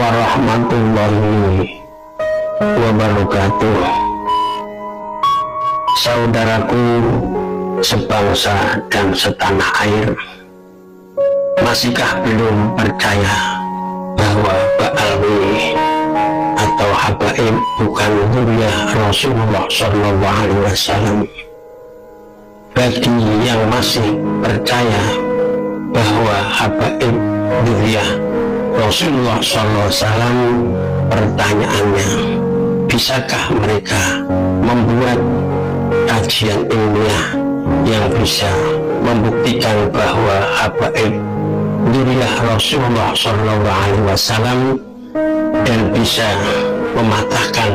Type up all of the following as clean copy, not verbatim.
warahmatullahi wabarakatuh. Saudaraku sebangsa dan setanah air, masihkah belum percaya bahwa Ba'alwi atau habaib bukan zuriyah Rasulullah SAW? Bagi yang masih percaya bahwa habaib zuriyah Rasulullah SAW, pertanyaannya, bisakah mereka membuat kajian ilmiah yang bisa membuktikan bahwa habaib zuriyah Rasulullah SAW dan bisa mematahkan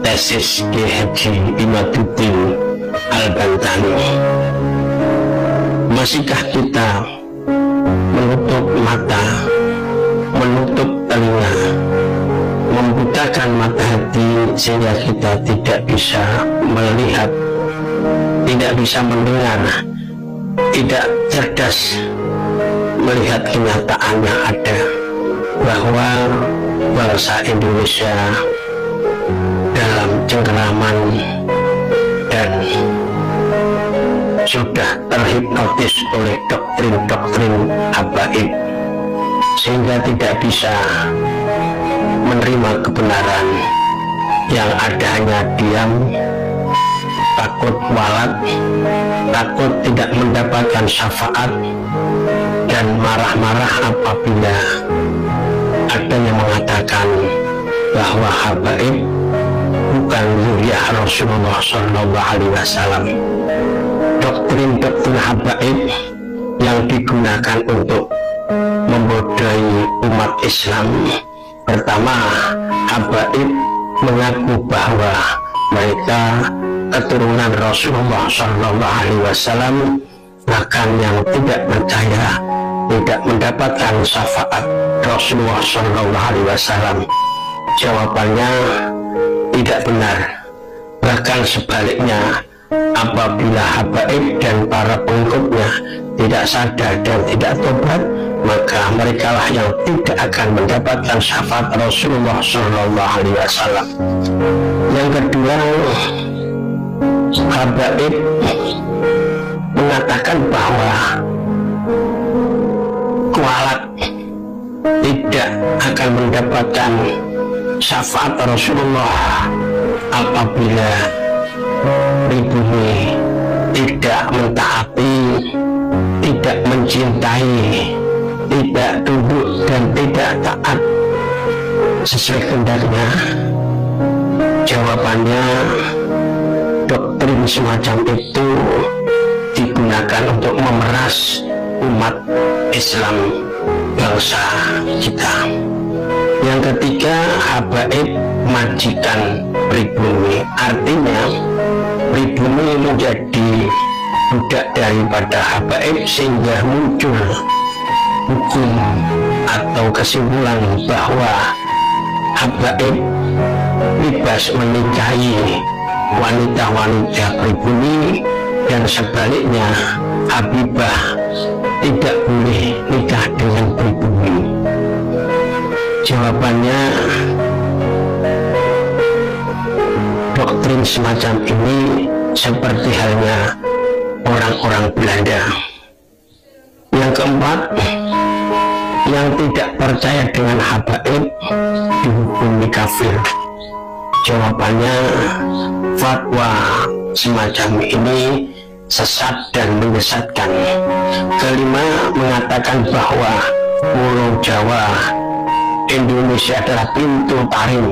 tesis Ki Haji Imaduddin Al-Bantani? Masihkah kita menutup mata, menutup telinga, membutakan mata hati sehingga kita tidak bisa melihat, tidak bisa mendengar, tidak cerdas melihat kenyataan yang ada bahwa bangsa Indonesia dalam cengkeraman dan sudah terhipnotis oleh doktrin-doktrin habaib sehingga tidak bisa menerima kebenaran, yang ada hanya diam, takut walat, takut tidak mendapatkan syafaat, dan marah-marah apabila ada yang mengatakan bahwa habaib bukan zuriyah Rasulullah SAW. Doktrin-doktrin habaib yang digunakan untuk membodohi umat Islam. Pertama, habaib mengaku bahwa mereka keturunan Rasulullah SAW, bahkan yang tidak percaya tidak mendapatkan syafaat Rasulullah SAW. Jawabannya tidak benar. Bahkan sebaliknya, apabila habaib dan para pengikutnya tidak sadar dan tidak tobat, maka mereka lah yang tidak akan mendapatkan syafaat Rasulullah SAW. Yang kedua, habaib mengatakan bahwa kualat tidak akan mendapatkan syafaat Rasulullah apabila pribumi tidak mentaati, tidak mencintai, tidak tunduk dan tidak taat sesuai kehendaknya. Jawabannya, doktrin semacam itu digunakan untuk memeras umat Islam bangsa kita. Yang ketiga, habaib majikan pribumi, artinya pribumi menjadi budak daripada habaib sehingga muncul hukum atau kesimpulan bahwa habaib bebas menikahi wanita-wanita pribumi dan sebaliknya habibah tidak boleh nikah dengan pribumi. Jawabannya, doktrin semacam ini seperti halnya orang-orang Belanda. Yang keempat, yang tidak percaya dengan habaib dihukumi kafir. Jawabannya, fatwa semacam ini sesat dan menyesatkan. Kelima, mengatakan bahwa Pulau Jawa Indonesia adalah pintu taring.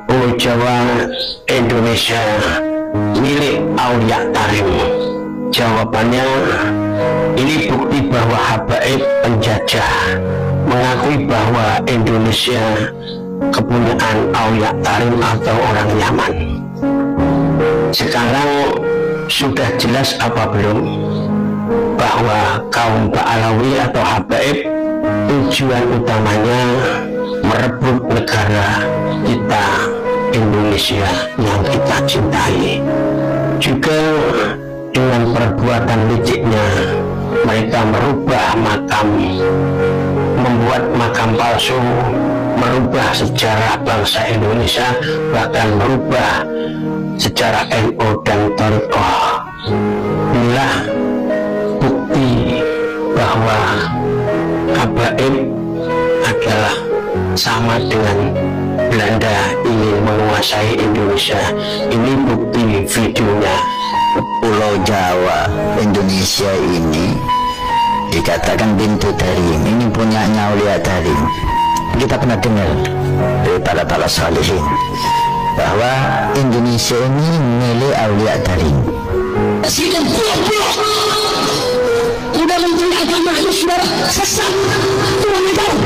Pulau Jawa Indonesia milik Aulia Tarim. Jawabannya, ini bukti bahwa habaib penjajah mengakui bahwa Indonesia kepunyaan Aulia Tarim atau orang Yaman. Sekarang sudah jelas apa belum bahwa kaum Ba'alawi atau habaib tujuan utamanya merebut negara kita Indonesia yang kita cintai. Juga dengan perbuatan liciknya mereka merubah makam, membuat makam palsu, merubah sejarah bangsa Indonesia, bahkan merubah sejarah NU dan Thariqah. Inilah bukti bahwa Habaib adalah sama dengan Belanda ingin menguasai Indonesia. Ini bukti videonya. Pulau Jawa Indonesia ini dikatakan pintu tarim, ini punyanya Aulia Tarim. Kita pernah dengar dari para salihin bahwa Indonesia ini milik Aulia Tarim. Presiden blok udah menteri agama itu sudah sesat, tuang jauh,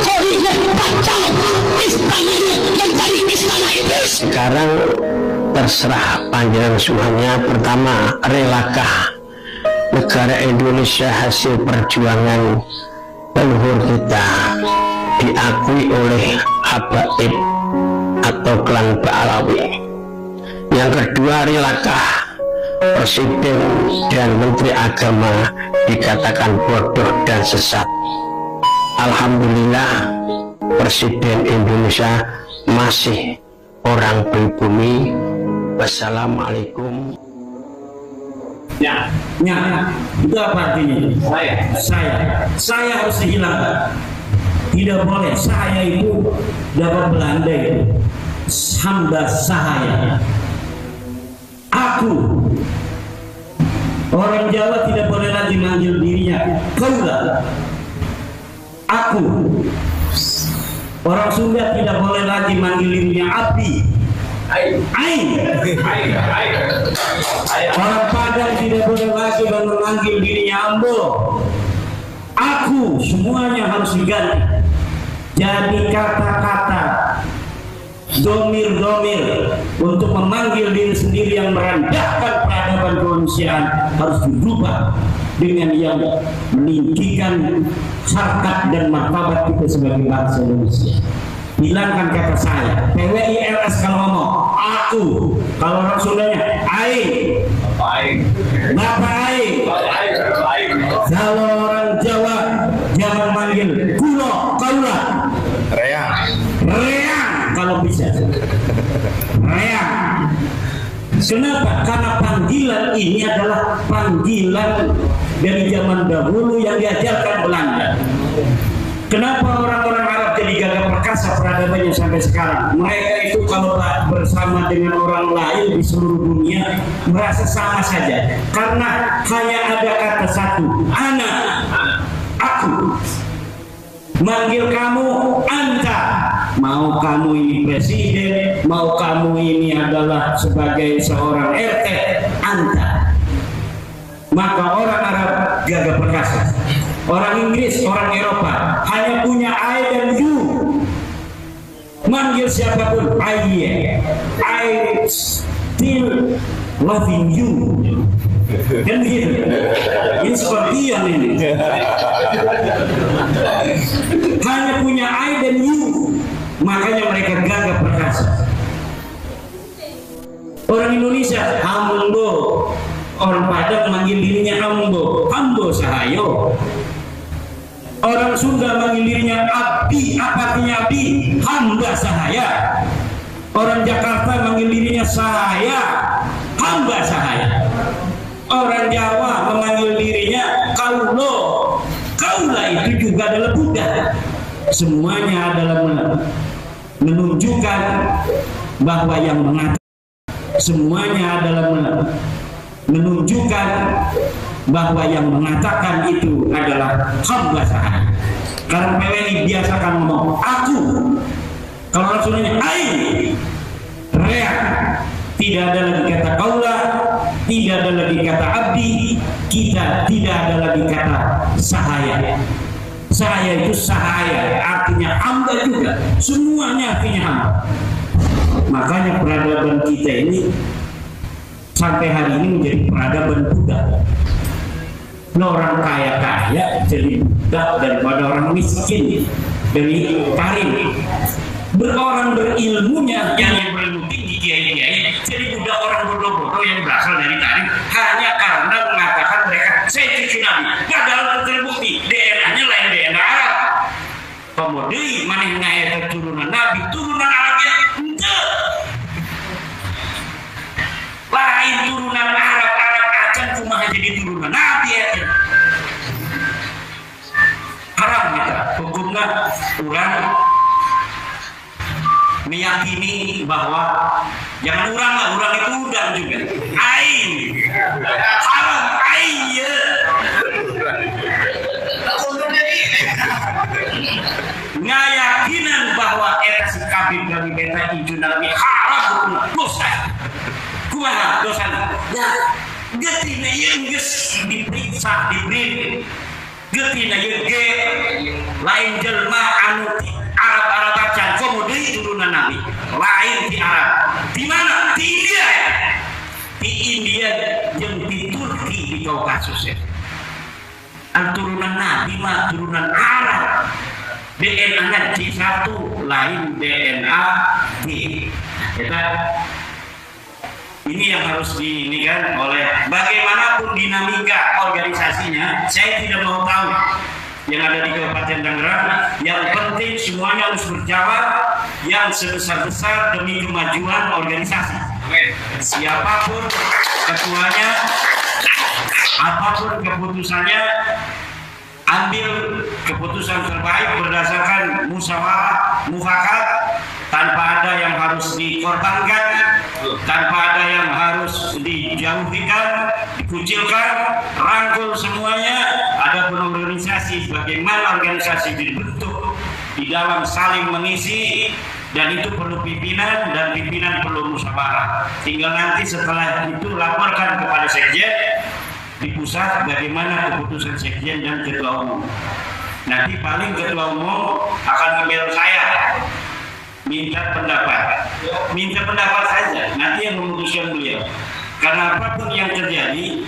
korinya batal, istananya yang dari istana iblis. Sekarang terserah panjenengan semuanya. Pertama, relakah negara Indonesia hasil perjuangan leluhur kita diakui oleh Habaib atau klan Ba'alawi? Yang kedua, relakah Presiden dan Menteri Agama dikatakan bodoh dan sesat? Alhamdulillah, Presiden Indonesia masih orang pribumi. Wassalamualaikum. Ya, itu apa artinya? Saya harus dihilangkan. Tidak boleh. Saya itu dapat Belanda itu hamba sahaya. Aku, orang Jawa tidak boleh lagi manggil dirinya kaulah. Aku, orang Sunda tidak boleh lagi manggil dirinya abdi. Orang Padang tidak boleh lagi memanggil dirinya ambo. Aku, semuanya harus diganti. Jadi kata-kata domir-domir untuk memanggil diri sendiri yang merendahkan peradaban kemanusiaan harus dirubah dengan yang meninggikan harkat dan martabat kita sebagai bangsa Indonesia. Hilangkan kata saya. PWILS kalau ngomong aku, kalau orang Sundanya aing, Bapak aing. Kalau orang Jawa jangan manggil kulo, kaula, reang kalau bisa, reang. Kenapa? Karena panggilan ini adalah panggilan dari zaman dahulu yang diajarkan Belanda. Kenapa orang-orang Arab jadi gagah perkasa peradabannya sampai sekarang? Mereka itu kalau bersama dengan orang lain di seluruh dunia merasa sama saja. Karena hanya ada kata satu, anak, aku. Manggil kamu anta. Mau kamu ini presiden, mau kamu ini adalah sebagai seorang RT, anta. Maka orang Arab gagah perkasa. Orang Inggris, orang Eropa hanya punya I dan you. Manggil siapapun, I still loving you. Kan begitu. Ini seperti yang ini. Hanya punya I dan you. Makanya mereka gagah perkasa. Orang Indonesia, ambo. Orang Padang manggil dirinya ambo sahayo. Orang Sunda manggil dirinya abdi, apa artinya abdi? Hamba sahaya. Orang Jakarta manggil dirinya saya, hamba sahaya. Orang Jawa memanggil dirinya kaulo. Kaula itu juga adalah Buddha. Semuanya adalah menunjukkan bahwa yang mengatakan, semuanya adalah menunjukkan bahwa yang mengatakan itu adalah hamba sahaya. Karena PWI biasakan ngomong aku, kalau rasulnya aing, reak, tidak ada lagi kata kaula, tidak ada lagi kata abdi, kita tidak ada lagi kata sahaya. Sahaya itu sahaya, artinya hamba juga, semuanya artinya hamba. Makanya peradaban kita ini sampai hari ini menjadi peradaban budak. Orang kaya jadi budak daripada orang miskin dari karim. Orang berilmunya yang berilmu tinggi kiai-kiai jadi budak orang bodoh-bodoh yang berasal dari karim hanya karena mengatakan mereka saya cucu Nabi. Padahal terbukti DNA-nya lain DNA Arab. komodei manehna eta turunan nabi, turunan Arabnya henteu. Lain turunan Arab acan kumaha jadi turunan nabi eta. Haram eta hukumna urang meyakini bahwa jangan urang lah, urang itu udang juga. Aing haram aing ya. Ngayakinan bahwa eta si kabin dari beta itu nabi haram dosa. Kumaha dosa? Ya, getina ieu geus diperiksa diberi. Getina ieu ge lain jelma anu Arab acan komodei turunan nabi, lain di Arab. Di mana? Di India. Di India jeung di Turki di Kaukasus ya. Turunan nabi mah turunan Arab. DNA C1 lain DNA D. Ini yang harus diinikan oleh bagaimanapun dinamika organisasinya. Saya tidak mau tahu yang ada di Kabupaten Tangerang. Yang penting semuanya harus berjalan yang sebesar-besar demi kemajuan organisasi. Siapapun ketuanya, apapun keputusannya, ambil keputusan terbaik berdasarkan musyawarah mufakat, tanpa ada yang harus dikorbankan, tanpa ada yang harus dijauhkan, dikucilkan, rangkul semuanya. Ada organisasi, bagaimana organisasi dibentuk di dalam saling mengisi, dan itu perlu pimpinan, dan pimpinan perlu musyawarah. Tinggal nanti setelah itu laporkan kepada sekjen di pusat bagaimana keputusan sekjen dan ketua umum. Nanti paling ketua umum akan email saya minta pendapat saja, nanti yang memutuskan beliau. Karena apapun yang terjadi,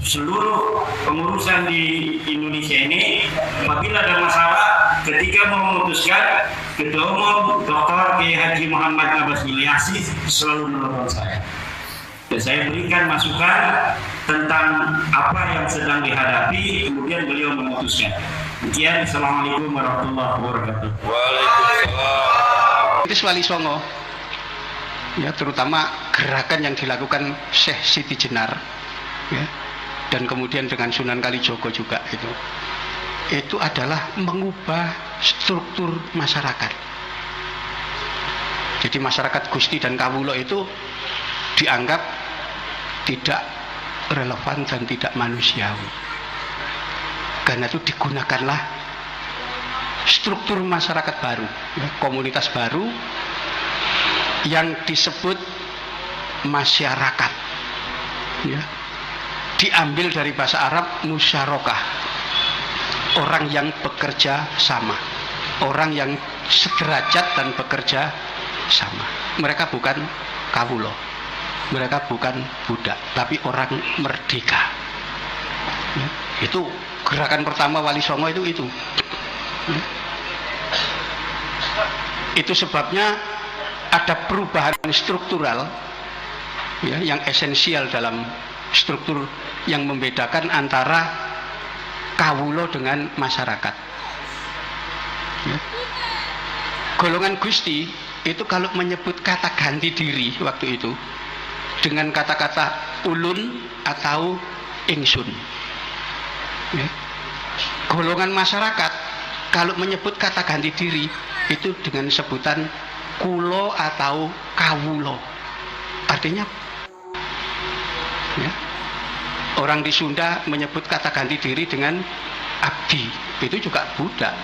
seluruh pengurusan di Indonesia ini apabila ada masalah, ketika memutuskan, ketua umum Dr. Kiai Haji Muhammad Abbas Ilyasi selalu menelpon saya. Dan saya berikan masukan tentang apa yang sedang dihadapi, kemudian beliau memutuskan. Sekian, Assalamualaikum warahmatullahi wabarakatuh. Waalaikumsalam. Itu Wali Songo, ya, terutama gerakan yang dilakukan Syekh Siti Jenar, ya, dan kemudian dengan Sunan Kalijogo juga itu adalah mengubah struktur masyarakat. Jadi masyarakat Gusti dan Kawulo itu dianggap tidak relevan dan tidak manusiawi. Karena itu digunakanlah struktur masyarakat baru, ya, komunitas baru yang disebut masyarakat, ya. Diambil dari bahasa Arab musyarakah, orang yang bekerja sama, orang yang sederajat dan bekerja sama. Mereka bukan kawulo, mereka bukan budak, tapi orang merdeka, ya. Itu gerakan pertama Wali Songo itu, ya. Itu sebabnya ada perubahan struktural, ya, yang esensial dalam struktur yang membedakan antara kawulo dengan masyarakat, ya. Golongan Gusti itu kalau menyebut kata ganti diri waktu itu dengan kata-kata ulun atau ingsun, ya. Golongan masyarakat kalau menyebut kata ganti diri itu dengan sebutan kulo atau kawulo. Artinya, ya, orang di Sunda menyebut kata ganti diri dengan abdi, itu juga budak.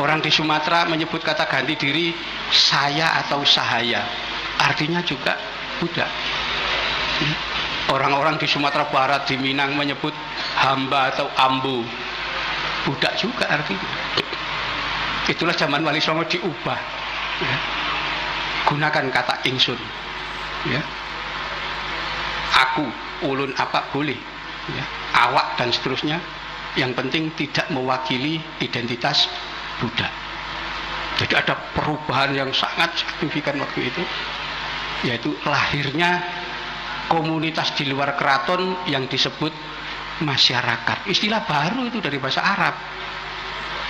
Orang di Sumatera menyebut kata ganti diri saya atau sahaya, artinya juga budak. Orang-orang di Sumatera Barat, di Minang menyebut hamba atau ambu, budak juga artinya. Itulah zaman Wali Songo diubah, ya. Gunakan kata ingsun, ya. Aku, ulun apa boleh, ya. Awak dan seterusnya, yang penting tidak mewakili identitas budak. Jadi ada perubahan yang sangat signifikan waktu itu, yaitu lahirnya komunitas di luar keraton yang disebut masyarakat. Istilah baru itu dari bahasa Arab,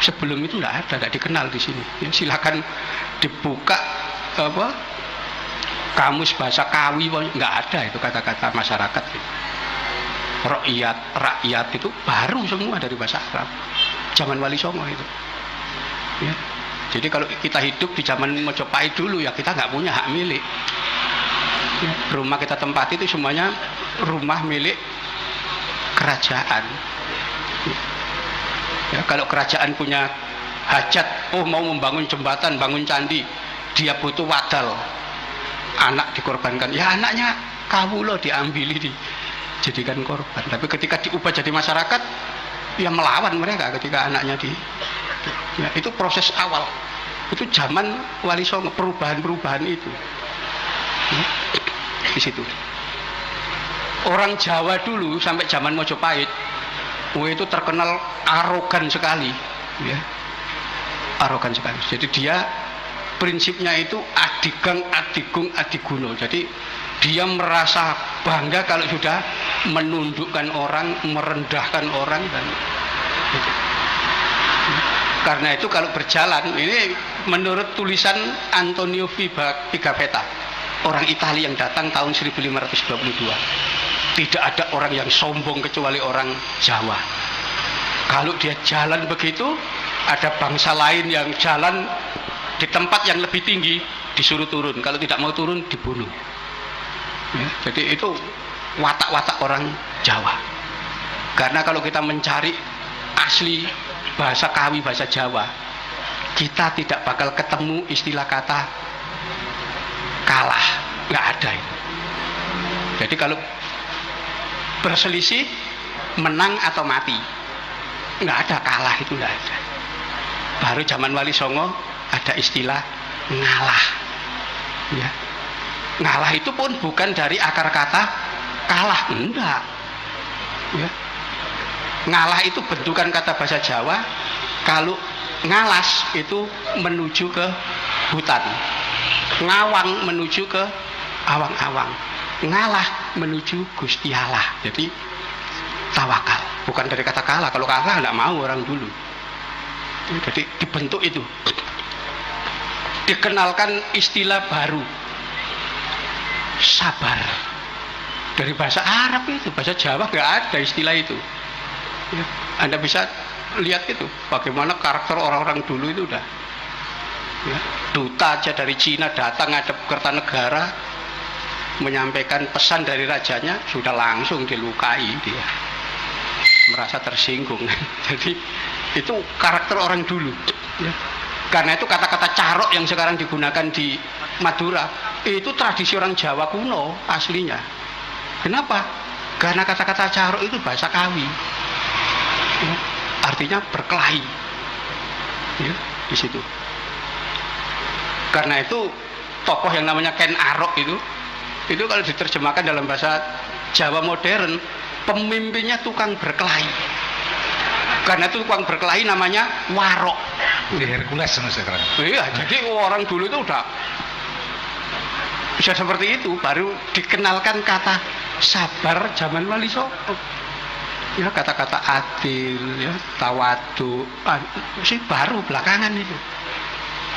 Sebelum itu tidak dikenal di sini. Ya, silakan dibuka kamus bahasa Kawi, nggak ada itu kata-kata masyarakat. Rakyat itu baru semua dari bahasa Arab. Zaman Wali Songo itu. Ya. Jadi kalau kita hidup di zaman Mojopahit dulu ya kita nggak punya hak milik. Ya. Rumah kita tempati itu semuanya rumah milik kerajaan. Ya, kalau kerajaan punya hajat, mau membangun jembatan, bangun candi, dia butuh wadal, anak dikorbankan, ya anaknya kawula diambili, dijadikan korban. Tapi ketika diubah jadi masyarakat, ya melawan mereka ketika anaknya ya, itu proses awal. Itu zaman Wali Songo, perubahan-perubahan itu. Ya, di situ. Orang Jawa dulu sampai zaman Mojopahit, itu terkenal arogan sekali, ya. Arogan sekali. Jadi dia prinsipnya itu adigang, adigung, adiguno. Jadi dia merasa bangga kalau sudah menundukkan orang, merendahkan orang dan gitu. Karena itu kalau berjalan, ini menurut tulisan Antonio Pigafetta, orang Italia yang datang tahun 1522. Tidak ada orang yang sombong kecuali orang Jawa. Kalau dia jalan begitu, ada bangsa lain yang jalan di tempat yang lebih tinggi disuruh turun. Kalau tidak mau turun dibunuh. Ya, jadi itu watak-watak orang Jawa. Karena kalau kita mencari asli bahasa Kawi, bahasa Jawa, kita tidak bakal ketemu istilah kata kalah. Nggak ada itu. Jadi kalau berselisih, menang atau mati, nggak ada kalah, itu nggak ada. Baru zaman Wali Songo ada istilah ngalah, ya. Ngalah itu pun bukan dari akar kata kalah, enggak, ya. Ngalah itu bentukan kata bahasa Jawa. Kalau ngalas itu menuju ke hutan, ngawang menuju ke awang-awang, ngalah menuju Gusti Allah. Jadi tawakal, bukan dari kata kalah. Kalau kalah tidak mau orang dulu. Jadi dibentuk itu, dikenalkan istilah baru, sabar. Dari bahasa Arab itu, bahasa Jawa nggak ada istilah itu. Ya, Anda bisa lihat itu bagaimana karakter orang-orang dulu itu udah. Ya, duta aja dari Cina datang ngadep Kertanegara, menyampaikan pesan dari rajanya, sudah langsung dilukai dia, merasa tersinggung. Jadi itu karakter orang dulu, ya. Karena itu kata-kata carok yang sekarang digunakan di Madura itu tradisi orang Jawa kuno aslinya. Kenapa? Karena kata-kata carok itu bahasa Kawi, ya. Artinya berkelahi, ya, di situ. Karena itu tokoh yang namanya Ken Arok itu kalau diterjemahkan dalam bahasa Jawa modern, pemimpinnya tukang berkelahi. Karena itu tukang berkelahi namanya warok. Di Hercules sekarang. Iya, jadi orang dulu itu udah bisa seperti itu. Baru dikenalkan kata sabar zaman Wali Songo. Ya, kata-kata adil, ya, tawadu, sih baru belakangan itu.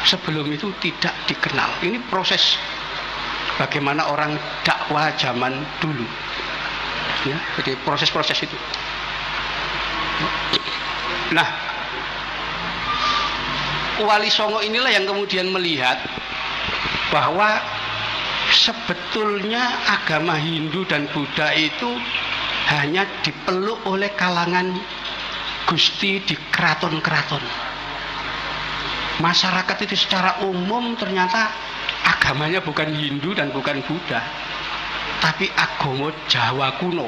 Sebelum itu tidak dikenal. Ini proses bagaimana orang dakwah zaman dulu, ya, jadi proses-proses itu. Nah, Wali Songo inilah yang kemudian melihat bahwa sebetulnya agama Hindu dan Buddha itu hanya dipeluk oleh kalangan gusti di keraton-keraton. Masyarakat itu secara umum ternyata agamanya bukan Hindu dan bukan Buddha, tapi agama Jawa kuno,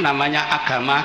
namanya agama